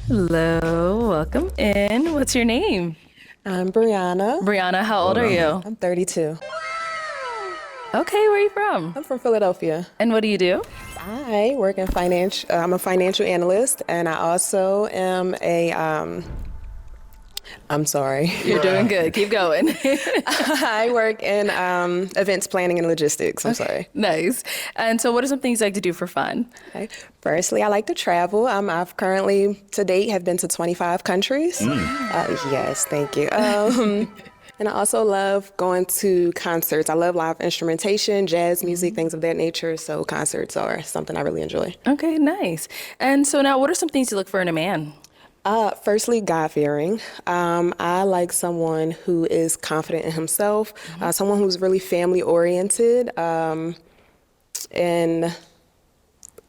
Hello, welcome in. What's your name? I'm Brianna. Brianna, how old are you? I'm 32. Okay, where are you from? I'm from Philadelphia. And what do you do? I work in finance. I'm a financial analyst, and I also am I'm sorry. You're doing good. Keep going. I work in events planning and logistics. I'm sorry. Nice. And so what are some things you like to do for fun? Okay. Firstly, I like to travel. I've currently, to date, have been to 25 countries. Yes, thank you. And I also love going to concerts. I love live instrumentation, jazz music, things of that nature. So concerts are something I really enjoy. Okay, nice. And so now what are some things you look for in a man? Firstly, God-fearing. I like someone who is confident in himself, someone who's really family-oriented, and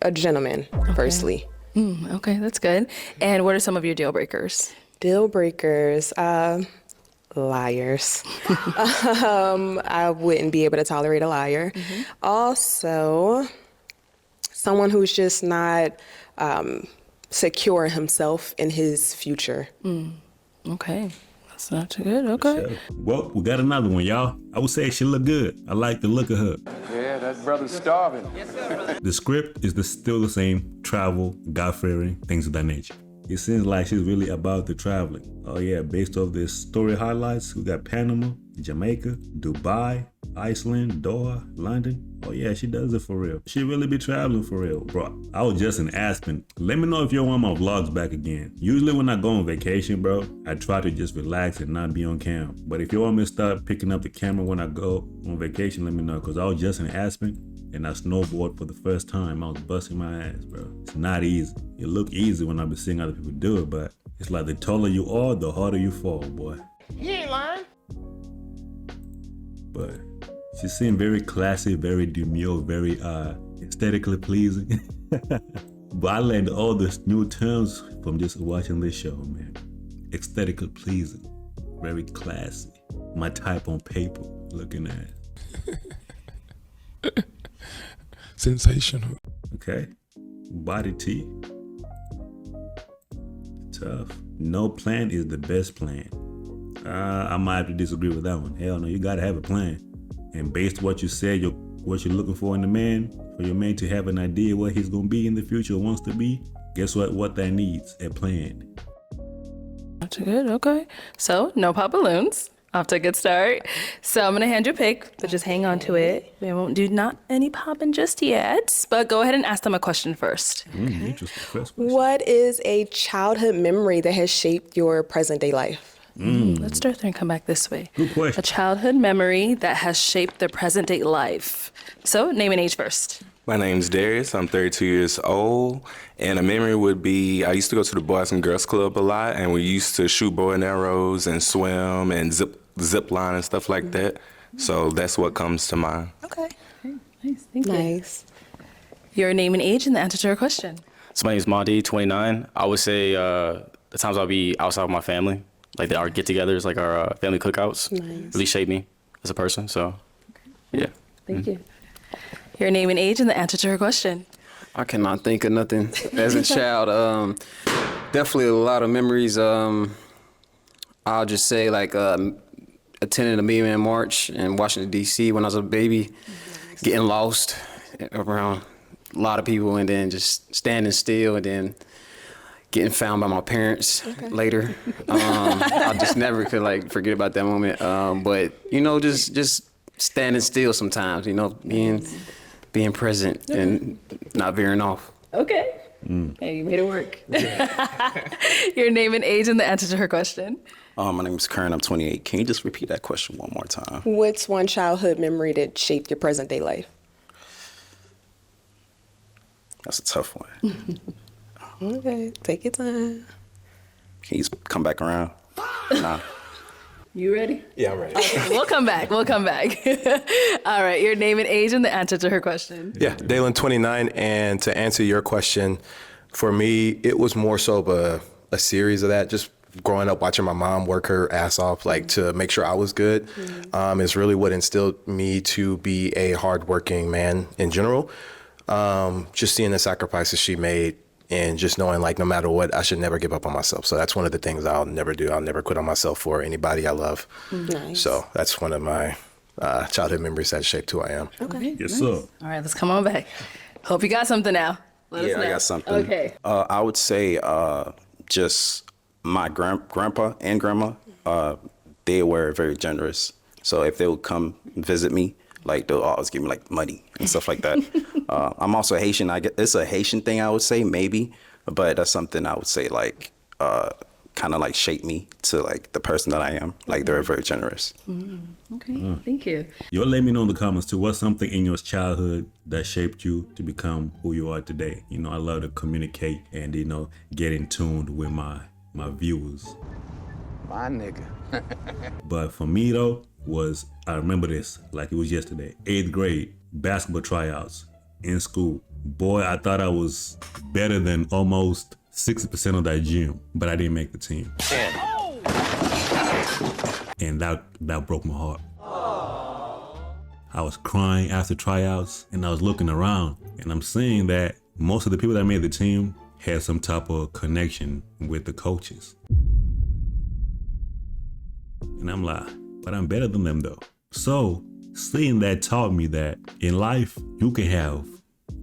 a gentleman, firstly. Okay, that's good. And what are some of your deal breakers? Deal breakers, liars. I wouldn't be able to tolerate a liar. Also, someone who's just not secure in himself in his future. Okay, that's not too good. Okay. Sure. Well, we got another one, y'all. I would say she look good. I like the look of her. Yeah, that brother's starving. The script is still the same: travel, God-fearing, things of that nature. It seems like she's really about the traveling. Oh yeah, based off this story highlights, we got Panama, Jamaica, Dubai, Iceland, Doha, London. Oh yeah, she does it for real. She really be traveling for real, bro. I was just in Aspen. Let me know if you want my vlogs back again. Usually when I go on vacation, bro, I try to just relax and not be on cam. But if you want me to start picking up the camera when I go on vacation, let me know, because I was just in Aspen and I snowboard for the first time. I was busting my ass, bro. It's not easy. It look easy when I be seeing other people do it, but it's like the taller you are, the harder you fall, boy. He ain't lying. But she seemed very classy, very demure, very aesthetically pleasing. But I learned all the new terms from just watching this show, man. Aesthetically pleasing, very classy. My type on paper, looking at. Sensational. Okay. Body T. Tough. No plan is the best plan. I might have to disagree with that one. Hell no, you gotta have a plan. And based on what you said, what you're looking for in a man, for your man to have an idea what he's gonna be in the future, or wants to be, guess what that needs? A plan. That's good. Okay. So no pop balloons. Off to a good start. So I'm gonna hand you a pick, but just hang on to it. We won't do not any popping just yet, but go ahead and ask them a question first. Interesting. First question. What is a childhood memory that has shaped your present day life? Let's start there and come back this way. Good question. A childhood memory that has shaped their present day life. So name and age first. My name's Darius. I'm 32 years old, and a memory would be I used to go to the Boys and Girls Club a lot, and we used to shoot bow and arrows and swim and zip line and stuff like that. So that's what comes to mind. Okay. Nice. Thank you. Nice. Your name and age and the answer to your question. So my name is Mahdi, 29. I would say the times I'll be outside with my family, like our get-togethers, like our family cookouts, really shaped me as a person. So, yeah. Thank you. Your name and age and the answer to her question. I cannot think of nothing as a child. Definitely a lot of memories. I'll just say like attending the Million Man March in Washington, D.C. when I was a baby, getting lost around a lot of people and then just standing still and then getting found by my parents later. I just never could like forget about that moment. But you know, just standing still sometimes, you know, being present and not veering off. Okay. Hey, you made it work. Your name and age and the answer to her question. My name is Karen. I'm 28. Can you just repeat that question one more time? What's one childhood memory that shaped your present day life? That's a tough one. Okay, take your time. Can you just come back around? Nah. You ready? Yeah, I'm ready. Okay, we'll come back. All right, your name and age and the answer to her question. Yeah, Dalen, 29. And to answer your question, for me, it was more so of a series of that, just growing up watching my mom work her ass off, like to make sure I was good, is really what instilled me to be a hardworking man in general. Just seeing the sacrifices she made and just knowing like no matter what, I should never give up on myself. So that's one of the things I'll never do. I'll never quit on myself for anybody I love. Nice. So that's one of my childhood memories that shaped who I am. Okay. Yes, sir. All right, let's come on back. Hope you got something now. Let us know. I got something. Okay. I would say just my grandpa and grandma, they were very generous. So if they would come visit me, like they'll always give me like money and stuff like that. I'm also Haitian. I guess it's a Haitian thing, I would say, maybe, but that's something I would say like kind of like shaped me to like the person that I am. Like they're very generous. Okay, thank you. Y'all let me know in the comments too, what's something in your childhood that shaped you to become who you are today? You know, I love to communicate and, you know, get in tune with my viewers. My nigga. But for me though, I remember this like it was yesterday. 8th grade, basketball tryouts in school. Boy, I thought I was better than almost 60% of that gym, but I didn't make the team. And that broke my heart. I was crying after tryouts, and I was looking around, and I'm seeing that most of the people that made the team had some type of connection with the coaches. And I'm like, but I'm better than them though. So seeing that taught me that in life, you can have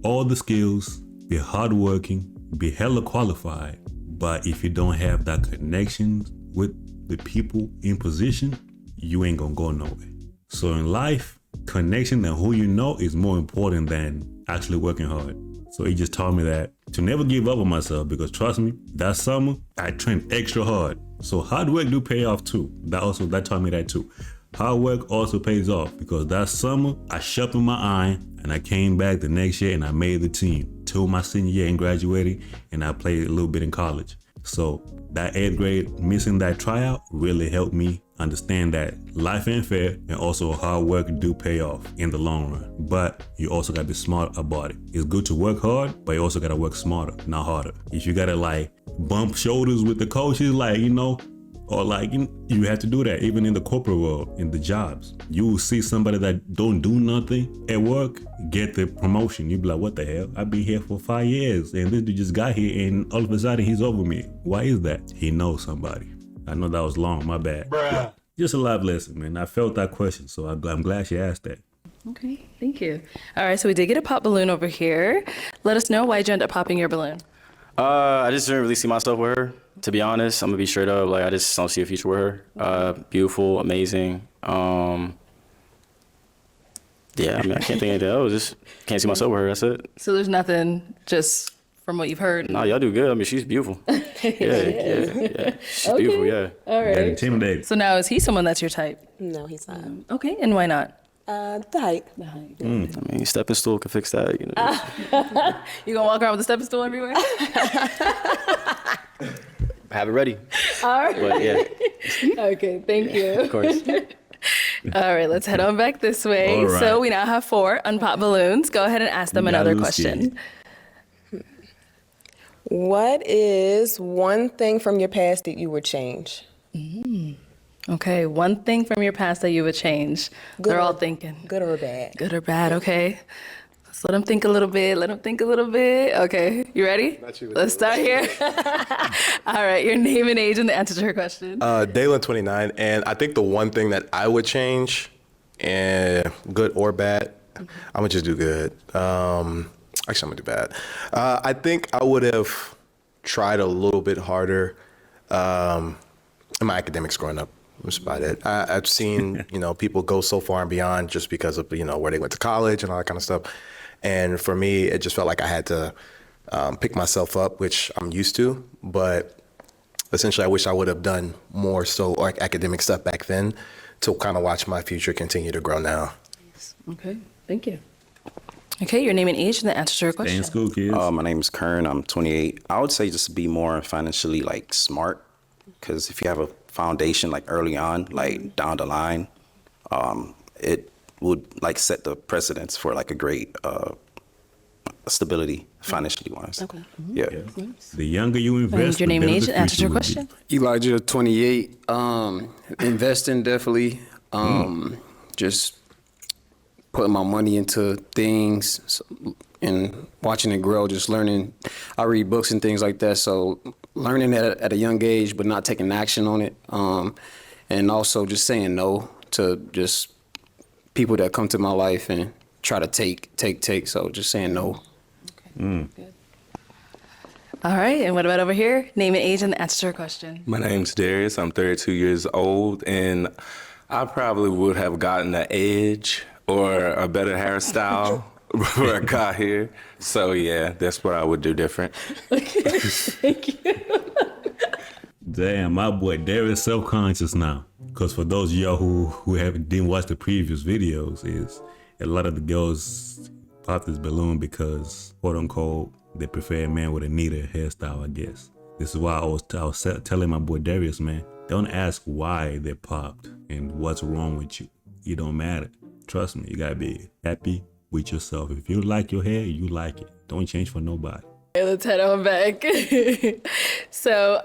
all the skills, be hardworking, be hella qualified, but if you don't have that connection with the people in position, you ain't gonna go nowhere. So in life, connection and who you know is more important than actually working hard. So it just taught me that to never give up on myself, because trust me, that summer I trained extra hard. So hard work do pay off too. That taught me that too. Hard work also pays off, because that summer I sharpened my iron and I came back the next year and I made the team till my senior year and graduated, and I played a little bit in college. So that 8th grade, missing that tryout really helped me understand that life ain't fair, and also hard work do pay off in the long run. But you also gotta be smart about it. It's good to work hard, but you also gotta work smarter, not harder. If you gotta like bump shoulders with the coaches, like, you know, or like you have to do that even in the corporate world, in the jobs. You will see somebody that don't do nothing at work get the promotion. You be like, what the hell? I've been here for 5 years and this dude just got here and all of a sudden he's over me. Why is that? He knows somebody. I know that was long, my bad. Bruh. Just a life lesson, man. I felt that question, so I'm glad she asked that. Okay, thank you. All right, so we did get a pop balloon over here. Let us know why you ended up popping your balloon. I just didn't really see myself with her, to be honest. I'm gonna be straight up. Like, I just don't see a future with her. Beautiful, amazing. Yeah, I mean, I can't think of anything else. Just can't see myself with her. That's it. So there's nothing, just from what you've heard. No, y'all do good. I mean, she's beautiful. Yeah. She's beautiful. Yeah. All right. Intimidated. So now is he someone that's your type? No, he's not. Okay, and why not? The height. The height. I mean, stepping stool can fix that. You know. You gonna walk around with a stepping stool everywhere? Have it ready. All right. But yeah. Okay, thank you. Of course. All right, let's head on back this way. All right. So we now have 4 unpopped balloons. Go ahead and ask them another question. What is one thing from your past that you would change? Okay, one thing from your past that you would change. They're all thinking. Good or bad? Good or bad, okay. Let's let them think a little bit. Okay, you ready? Let's start here. All right, your name and age and the answer to her question. Dalen, 29, and I think the one thing that I would change, and good or bad, I'm gonna just do good. Actually, I'm gonna do bad. I think I would have tried a little bit harder in my academics growing up. That's about it. I've seen, people go so far and beyond just because of, where they went to college and all that kind of stuff. And for me, it just felt like I had to pick myself up, which I'm used to. But essentially, I wish I would have done more so like academic stuff back then to kind of watch my future continue to grow now. Okay, thank you. Okay, your name and age and the answer to your question. Stay in school, kids. My name is Kern. I'm 28. I would say just be more financially like smart, because if you have a foundation like early on, like down the line, it would like set the precedence for like a great stability financially wise. Okay. Yeah. The younger you invest, Your name the and better age the and answer to future your will be. question. Elijah, 28. Investing definitely. Just putting my money into things and watching it grow. Just learning. I read books and things like that. So learning at a young age, but not taking action on it, and also just saying no to just people that come to my life and try to take. So just saying no. Good. All right, and what about over here? Name and age and the answer to her question. My name's Darius. I'm 32 years old, and I probably would have gotten an edge or a better hairstyle before I got here. So yeah, that's what I would do different. Okay, thank you. Damn, my boy Darius self-conscious now. Because for those of y'all who didn't watch the previous videos, is a lot of the girls pop this balloon because, quote unquote, they prefer a man with a neater hairstyle, I guess. This is why I was telling my boy Darius, man, don't ask why they popped and what's wrong with you. It don't matter. Trust me, you gotta be happy with yourself. If you like your hair, you like it. Don't change for nobody. Okay, let's head on back. So,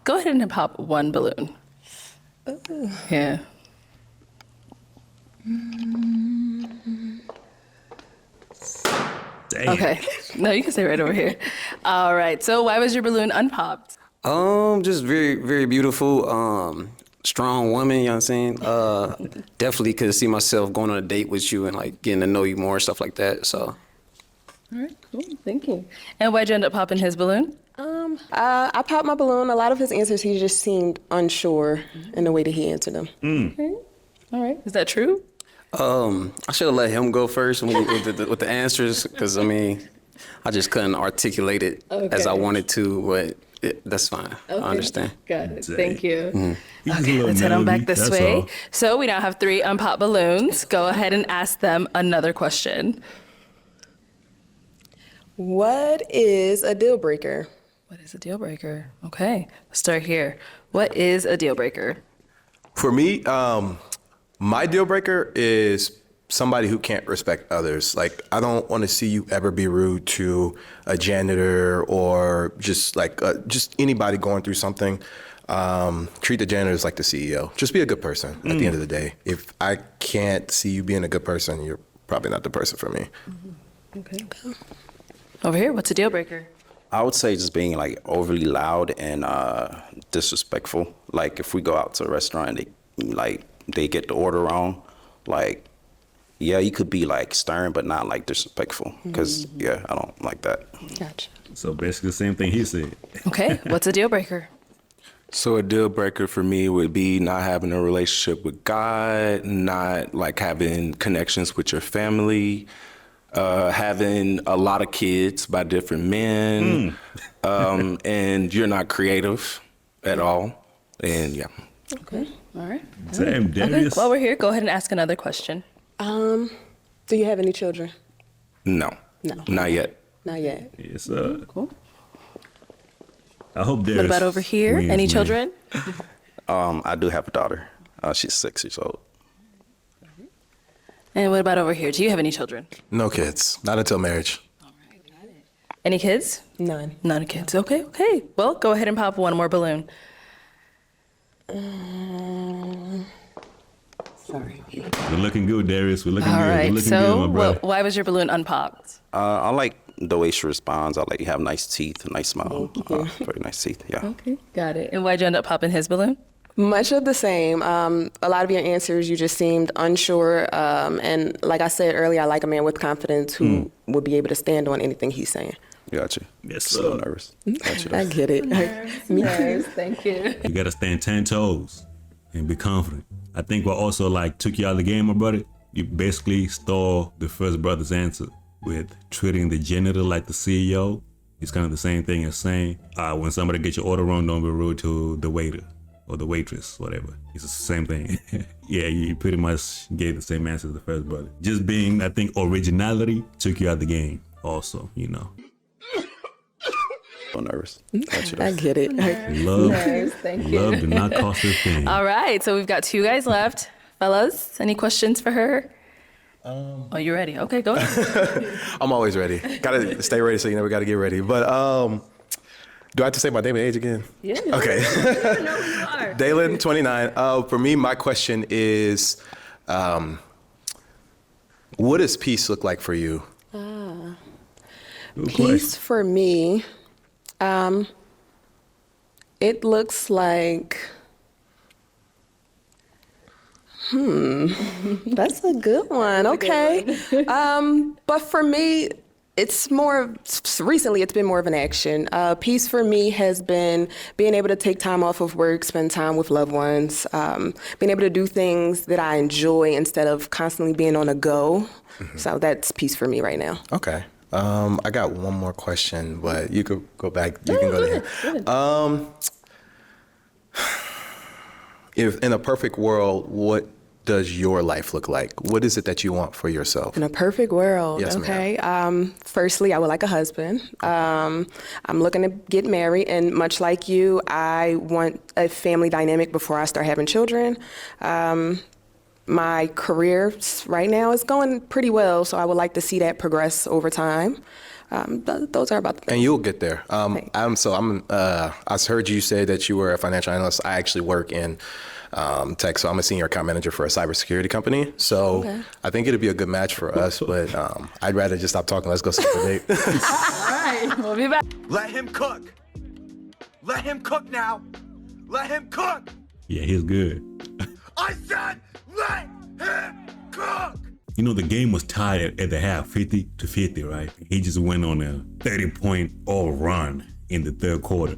go ahead and pop one balloon. Ooh. Yeah. Damn. Okay. No, you can stay right over here. All right. So why was your balloon unpopped? Just very, very beautiful, strong woman, you know what I'm saying? Definitely could see myself going on a date with you and like getting to know you more, stuff like that. So. All right, cool. Thank you. And why'd you end up popping his balloon? I popped my balloon. A lot of his answers, he just seemed unsure in the way that he answered them. Okay. All right. Is that true? I should have let him go first with the answers, because I mean, I just couldn't articulate it as I wanted to, but that's fine. Okay. I understand. Got it. Thank you. He's Okay, a let's head little on back nervy, this that's way. all. So we now have 3 unpopped balloons. Go ahead and ask them another question. What is a deal breaker? What is a deal breaker? Okay, let's start here. What is a deal breaker? For me, my deal breaker is somebody who can't respect others. Like, I don't want to see you ever be rude to a janitor or just anybody going through something. Treat the janitor as like the CEO. Just be a good person at the end of the day. If I can't see you being a good person, you're probably not the person for me. Okay. Over here, what's a deal breaker? I would say just being like overly loud and disrespectful. Like if we go out to a restaurant, they get the order wrong. Like, yeah, you could be like stern, but not like disrespectful. Because yeah, I don't like that. Gotcha. So basically the same thing he said. Okay, what's a deal breaker? So a deal breaker for me would be not having a relationship with God, not like having connections with your family, having a lot of kids by different men, and you're not creative at all. And yeah. Okay, all right. Damn, Okay, Darius. while we're here, go ahead and ask another question. Do you have any children? No. No. Not yet. Not yet. Yes, Cool. I hope Darius What about over here? wins, Any man. children? I do have a daughter. She's 6 years old. And what about over here? Do you have any children? No kids, not until marriage. Any kids? None. None kids. Okay, okay. Well, go ahead and pop one more balloon. Sorry. We're looking good, Darius. We're looking All good. We're right. looking good, So, my brother. why was your balloon unpopped? I like the way she responds. I like you have nice teeth, a nice smile. Very nice teeth, yeah. Okay, got it. And why'd you end up popping his balloon? Much of the same. A lot of your answers, you just seemed unsure. And like I said earlier, I like a man with confidence who will be able to stand on anything he's saying. Got you. Yes, Just a little sir. nervous. Got you. I get it. Me too. Thank you. You gotta stand 10 toes and be confident. I think what also like took you out of the game, my brother, you basically stole the first brother's answer with treating the janitor like the CEO. It's kind of the same thing as saying, when somebody gets your order wrong, don't be rude to the waiter or the waitress, whatever. It's the same thing. Yeah, you pretty much gave the same answer as the first brother. Just being, I think, originality took you out of the game also, you know. So nervous. Got you. I get it. Love, Thank you. love do not cost a thing. All right, so we've got 2 guys left. Fellas, any questions for her? Oh, you ready? Okay, go ahead. I'm always ready. Gotta stay ready, so you never gotta get ready. But do I have to say my name and age again? Yeah. Okay. Dalen, 29. For me, my question is, what does peace look like for you? Good Peace question. for me, it looks like, that's a good one. Okay. But for me, it's more, recently it's been more of an action. Peace for me has been being able to take time off of work, spend time with loved ones, being able to do things that I enjoy instead of constantly being on a go. So that's peace for me right now. Okay. I got one more question, but you could go back. You can go there. If in a perfect world, what does your life look like? What is it that you want for yourself? In a perfect world, Yes, okay. Firstly, I would like a husband. I'm looking to get married, and much like you, I want a family dynamic before I start having children. My career right now is going pretty well, so I would like to see that progress over time. Those are about the things. And you'll get there. I heard you say that you were a financial analyst. I actually work in tech, so I'm a senior account manager for a cybersecurity company. So I think it'd be a good match for us, but I'd rather just stop talking. Let's go see the date. All right, we'll be back. Let him cook. Let him cook now. Let him cook. Yeah, he's good. I said let him cook. You know, the game was tied at the half, 50-50, right? He just went on a 30-point all run in the third quarter.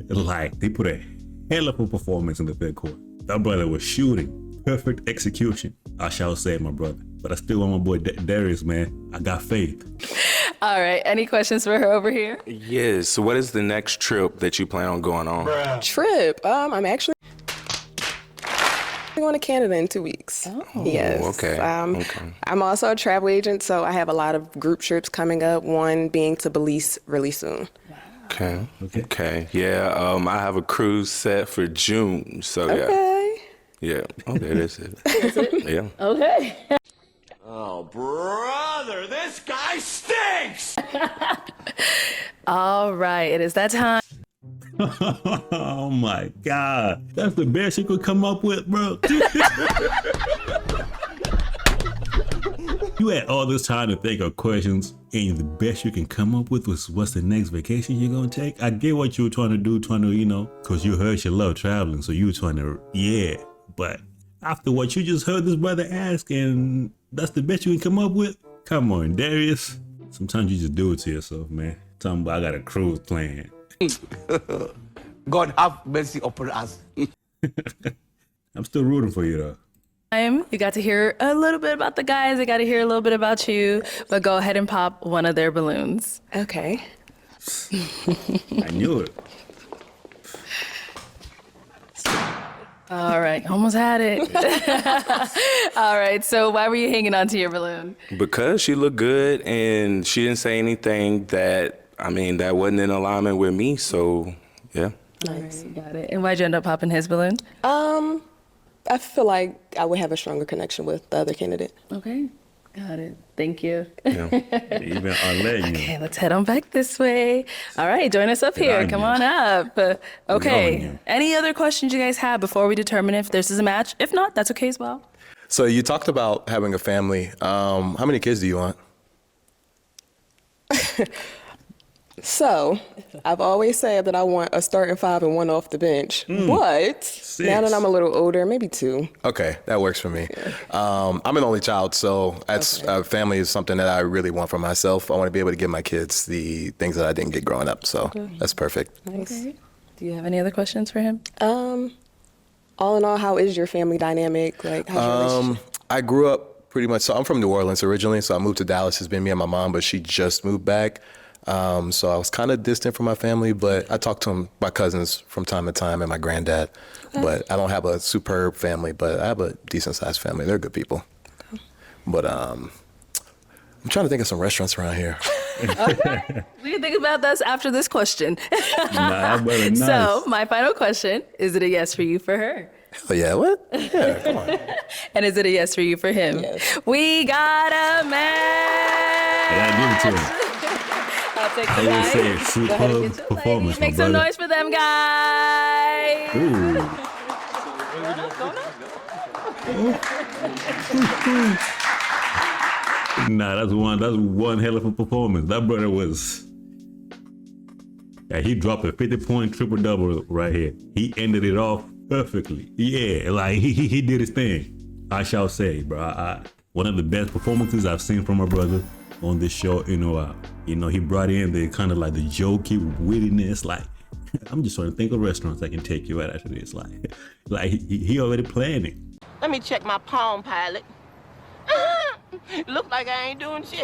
Like, they put a hell of a performance in the third quarter. That brother was shooting. Perfect execution, I shall say, my brother. But I still want my boy Darius, man. I got faith. All right, any questions for her over here? Yes. So what is the next trip that you plan on going on? Trip. I'm actually going to Canada in 2 weeks. Oh. Yes. Okay. I'm also a travel agent, so I have a lot of group trips coming up, one being to Belize really soon. Okay. Yeah. I have a cruise set for June. So Okay. yeah. Okay, that's it. That's it? Yeah. Okay. Oh, brother, this guy stinks. All right, it is that time. Oh my God. That's the best you could come up with, bro. You had all this time to think of questions, and the best you can come up with was what's the next vacation you're gonna take? I get what you were trying to do, because you heard you love traveling, so you were trying to, but after what you just heard this brother ask, and that's the best you can come up with? Come on, Darius. Sometimes you just do it to yourself, man. Talking about I got a cruise plan. God have mercy upon us. I'm still rooting for you, though. You got to hear a little bit about the guys. They got to hear a little bit about you, but go ahead and pop one of their balloons. Okay. I knew it. All right, almost had it. All right, so why were you hanging on to your balloon? Because she looked good and she didn't say anything that wasn't in alignment with me. So yeah. Nice. All right, got it. And why'd you end up popping his balloon? I feel like I would have a stronger connection with the other candidate. Okay, got it. Thank you. Even on letting you. Okay, let's head on back this way. All right, join us up here. Come on up. Okay, any other questions you guys have before we determine if this is a match? If not, that's okay as well. So you talked about having a family. How many kids do you want? So, I've always said that I want a starting five and one off the bench. But now that I'm a little older, maybe two. Okay, that works for me. I'm an only child, so family is something that I really want for myself. I want to be able to give my kids the things that I didn't get growing up, so that's perfect. Nice. Okay. Do you have any other questions for him? All in all, how is your family dynamic? Like, how's your relationship? I grew up pretty much, so I'm from New Orleans originally, so I moved to Dallas. It's been me and my mom, but she just moved back. So I was kind of distant from my family, but I talk to my cousins from time to time and my granddad. Okay. But I don't have a superb family, but I have a decent sized family. They're good people. Okay. But I'm trying to think of some restaurants around here. Okay. We can think about this after this question. Nice. So my final question, is it a yes for you for her? Hell yeah, what? Yeah, come on. And is it a yes for you for him? Yes. We got a match! I gotta give it to him. I'll take I the would guys. say Go ahead and superb get your performance, ladies. my Make some brother. noise for them, guys. Ooh. Go on up. Nah, that's one hell of a performance. That brother was. Yeah, he dropped a 50-point triple-double right here. He ended it off perfectly. Yeah, like he did his thing. I shall say, bro. One of the best performances I've seen from my brother on this show in a while. You know, he brought in the kind of like the jokey wittiness. Like, I'm just trying to think of restaurants I can take you at after this. Like he already planning. Let me check my Palm Pilot. Look like I ain't doing shit.